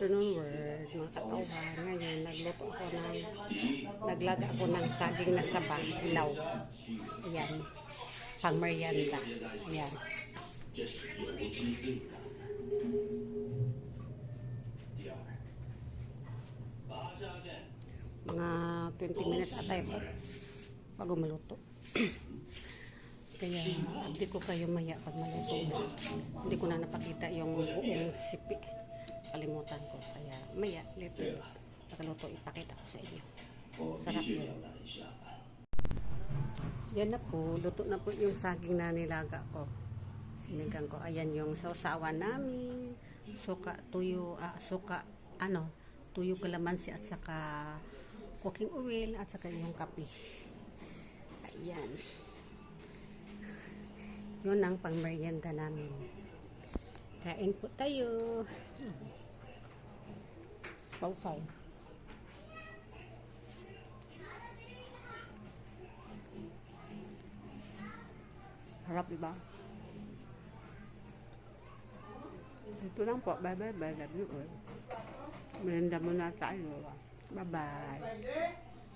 afternoon word, mga katauhan. Ngayon, naglaga ako ng saging na saba, ilaw. Ayan, pang merienda. Ayan. Mga 20 minutes atay ko bago maluto. Kaya update ko kayo maya pag maluto. Hindi ko na napakita yung buong sipi. Kalimutan ko. Kaya maya, later, pagkaluto, ipakita ko sa inyo. Sarap yun. Yan na po. Luto na po yung saging na nilaga ko. Sinigang ko. Ayan yung sausawan namin. Suka, tuyo, tuyo kalamansi at saka cooking oil at saka yung kape. Ayan. Yun ang pang-merienda namin. Kain po tayo. Pausaw. Harap, diba? Ito lang po. Bye-bye. Love you all. Merienda muna tayo. Bye-bye.